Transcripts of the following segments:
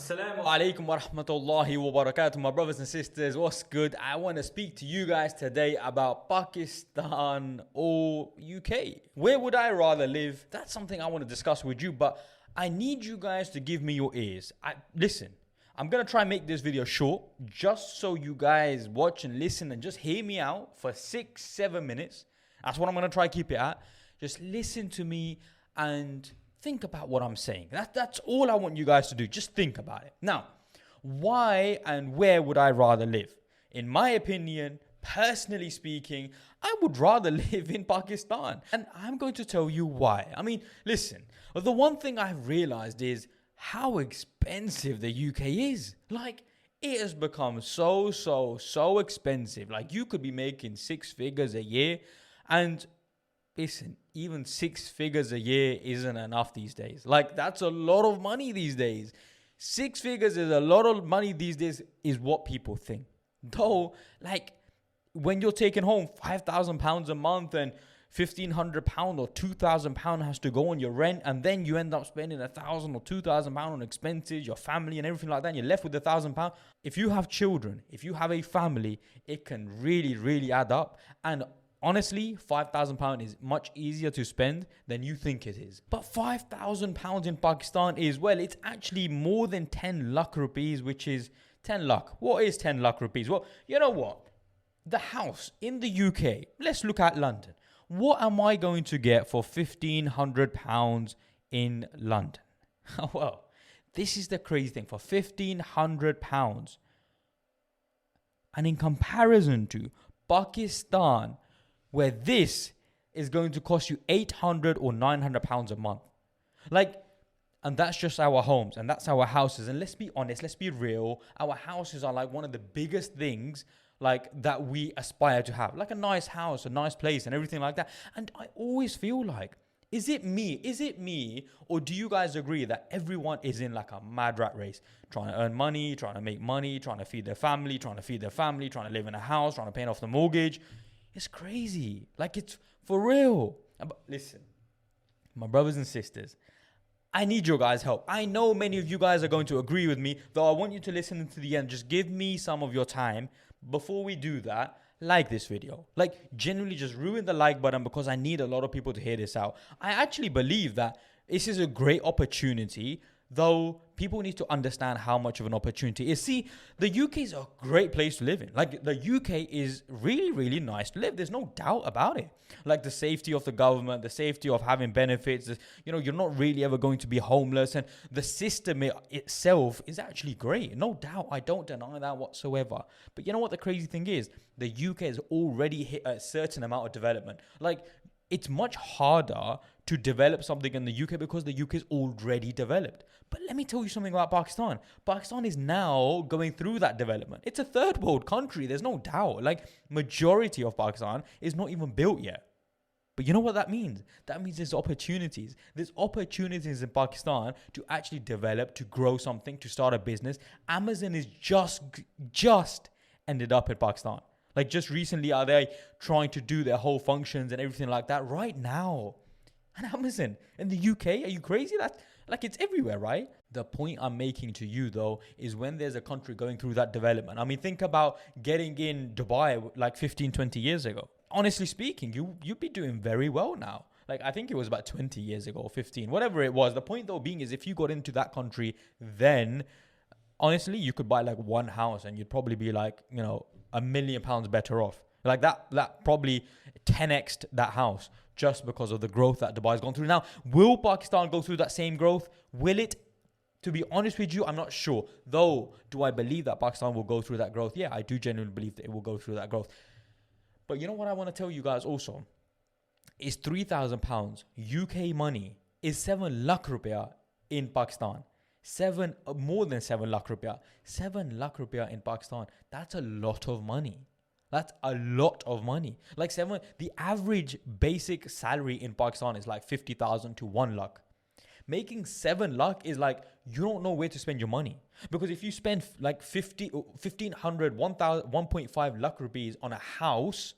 Assalamu alaikum wa rahmatullahi wa barakatuh, my brothers and sisters. What's good? I want to speak to you guys today about Pakistan or UK. Where would I rather live? That's something I want to discuss with you, but I need you guys to give me your ears. Listen, I'm going to try and make this video short just so you guys watch and listen and just hear me out for 6-7 minutes. That's what I'm going to try to keep it at. Just listen to me and think about what I'm saying. That's all I want you guys to do. Just think about it. Now, why and where would I rather live? In my opinion, personally speaking, I would rather live in Pakistan. And I'm going to tell you why. I mean, listen, the one thing I've realized is how expensive the UK is. Like, it has become so expensive. Like, you could be making 6 figures a year, and listen, even 6 figures a year isn't enough these days. Like, that's a lot of money these days. 6 figures is a lot of money these days, is what people think. Though, like, when you're taking home £5,000 a month and £1,500 or £2,000 has to go on your rent, and then you end up spending £1,000 or £2,000 on expenses, your family and everything like that, and you're left with £1,000. If you have children, if you have a family, it can really add up. And honestly, £5,000 is much easier to spend than you think it is. But £5,000 in Pakistan is, well, it's actually more than 10 lakh rupees, which is 10 lakh. What is 10 lakh rupees? Well, you know what? The house in the UK, let's look at London. What am I going to get for £1,500 in London? Well, this is the crazy thing. For £1,500, and in comparison to Pakistan, where this is going to cost you £800 or £900 a month. Like, and that's just our homes and that's our houses. And let's be honest, let's be real. Our houses are like one of the biggest things like that we aspire to have. Like a nice house, a nice place and everything like that. And I always feel like, is it me? Or do you guys agree that everyone is in like a mad rat race? Trying to earn money, trying to make money, trying to feed their family, trying to live in a house, trying to pay off the mortgage. It's crazy. Like, it's for real. But listen, my brothers and sisters, I need your guys' help. I know many of you guys are going to agree with me, though I want you to listen to the end. Just give me some of your time. Before we do that, like this video. Like, genuinely just ruin the like button because I need a lot of people to hear this out. I actually believe that this is a great opportunity, though people need to understand how much of an opportunity it is. See, the UK is a great place to live in. Like, the UK is really nice to live. There's no doubt about it. Like, the safety of the government, the safety of having benefits, you're not really ever going to be homeless, and the system itself is actually great. No doubt. I don't deny that whatsoever. But you know what the crazy thing is? The UK has already hit a certain amount of development. Like, it's much harder to develop something in the UK because the UK is already developed. But let me tell you something about Pakistan. Pakistan is now going through that development. It's a third world country. There's no doubt. Like, majority of Pakistan is not even built yet. But you know what that means? That means there's opportunities. There's opportunities in Pakistan to actually develop, to grow something, to start a business. Amazon is just ended up in Pakistan. Like, just recently are they trying to do their whole functions and everything like that right now. And Amazon in the UK, are you crazy? That's like, it's everywhere, right? The point I'm making to you, though, is when there's a country going through that development. I mean, think about getting in Dubai like 15-20 years ago. Honestly speaking, you'd be doing very well now. Like, I think it was about 20 years ago or 15, whatever it was. The point, though, being is if you got into that country, then honestly, you could buy like one house and you'd probably be like, £1 million better off. Like, that probably 10x'd that house just because of the growth that Dubai's gone through. Now, will Pakistan go through that same growth? Will it? To be honest with you, I'm not sure. Though, do I believe that Pakistan will go through that growth? Yeah, I do genuinely believe that it will go through that growth. But you know what I want to tell you guys also? Is £3,000 UK money is 7 lakh rupiah in Pakistan. More than 7 lakh rupiah. 7 lakh rupiah in Pakistan. That's a lot of money. That's a lot of money. Like, the average basic salary in Pakistan is like 50,000 to 1 lakh. Making 7 lakh is like, you don't know where to spend your money. Because if you spend like 1,500, 1.5 lakh rupees on a house,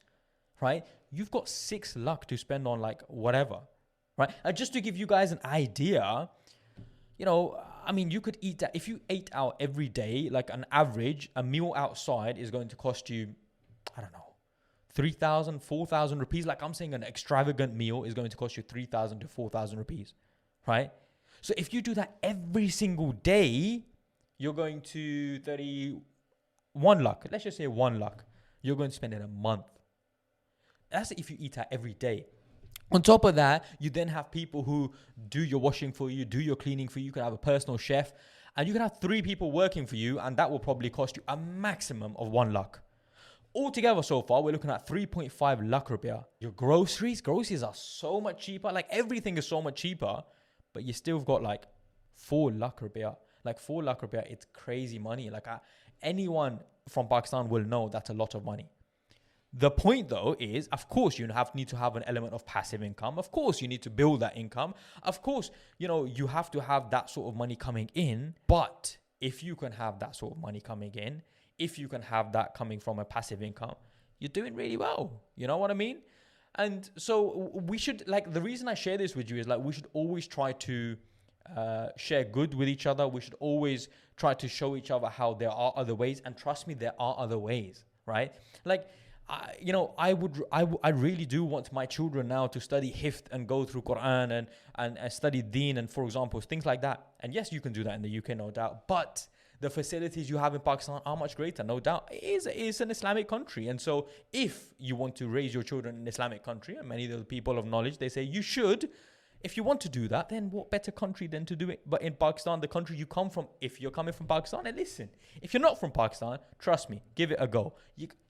right? You've got 6 lakh to spend on like whatever, right? And just to give you guys an idea, I mean, you could eat that. If you ate out every day, like an average, a meal outside is going to cost you, I don't know, 3,000, 4,000 rupees. Like I'm saying, an extravagant meal is going to cost you 3,000 to 4,000 rupees, right? So if you do that every single day, you're going to 31 lakh. Let's just say 1 lakh. You're going to spend in a month. That's if you eat out every day. On top of that, you then have people who do your washing for you, do your cleaning for you. You can have a personal chef, and you can have 3 people working for you, and that will probably cost you a maximum of 1 lakh. Altogether, so far, we're looking at 3.5 lakh rupiah. Your groceries are so much cheaper. Like everything is so much cheaper, but you still got like 4 lakh rupiah. Like 4 lakh rupiah, it's crazy money. Like anyone from Pakistan will know that's a lot of money. The point though is, of course, you need to have an element of passive income. Of course, you need to build that income. Of course, you have to have that sort of money coming in. But if you can have that sort of money coming in, if you can have that coming from a passive income, you're doing really well. You know what I mean? And so we should, like, the reason I share this with you is like, we should always try to share good with each other. We should always try to show each other how there are other ways. And trust me, there are other ways, right? Like, I really do want my children now to study hifd and go through Quran and study deen and, for example, things like that. And yes, you can do that in the UK, no doubt. But the facilities you have in Pakistan are much greater, no doubt. It is an Islamic country. And so if you want to raise your children in an Islamic country, and many of the people of knowledge, they say you should. If you want to do that, then what better country than to do it? But in Pakistan, the country you come from, if you're coming from Pakistan, and listen, if you're not from Pakistan, trust me, give it a go.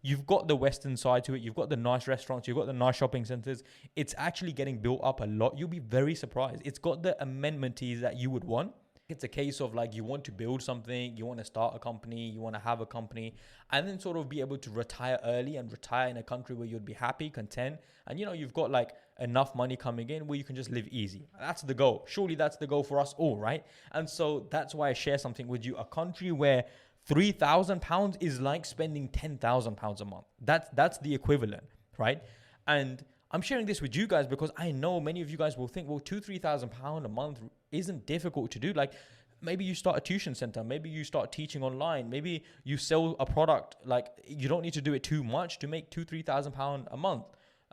You've got the Western side to it. You've got the nice restaurants. You've got the nice shopping centers. It's actually getting built up a lot. You'll be very surprised. It's got the amenities that you would want. It's a case of like, you want to build something, you want to start a company, you want to have a company, and then sort of be able to retire early and retire in a country where you'd be happy, content, and you've got like enough money coming in where you can just live easy. That's the goal. Surely that's the goal for us all, right? And so that's why I share something with you. A country where £3,000 is like spending £10,000 a month. That's the equivalent, right? And I'm sharing this with you guys because I know many of you guys will think, well, £2,000-3,000 a month isn't difficult to do. Like, maybe you start a tuition center, maybe you start teaching online, maybe you sell a product. Like, you don't need to do it too much to make £2,000-3,000 a month.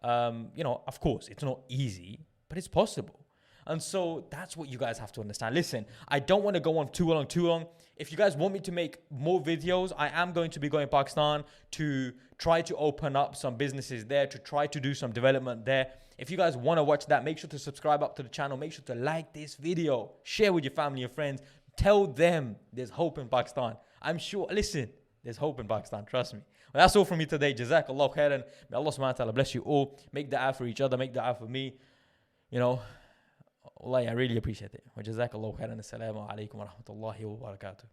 Of course, it's not easy, but it's possible. And so that's what you guys have to understand. Listen, I don't want to go on too long. If you guys want me to make more videos, I am going to be going to Pakistan to try to open up some businesses there, to try to do some development there. If you guys want to watch that, make sure to subscribe up to the channel. Make sure to like this video, share with your family and friends. Tell them there's hope in Pakistan. I'm sure, listen, there's hope in Pakistan, trust me. Well, that's all from me today. Jazakallah khairan. May Allah subhanahu wa ta'ala bless you all. Make dua for each other, make dua for me. Wallahi, I really appreciate it. Wa jazakallahu khairan. Assalamu alaikum wa rahmatullahi wa barakatuh.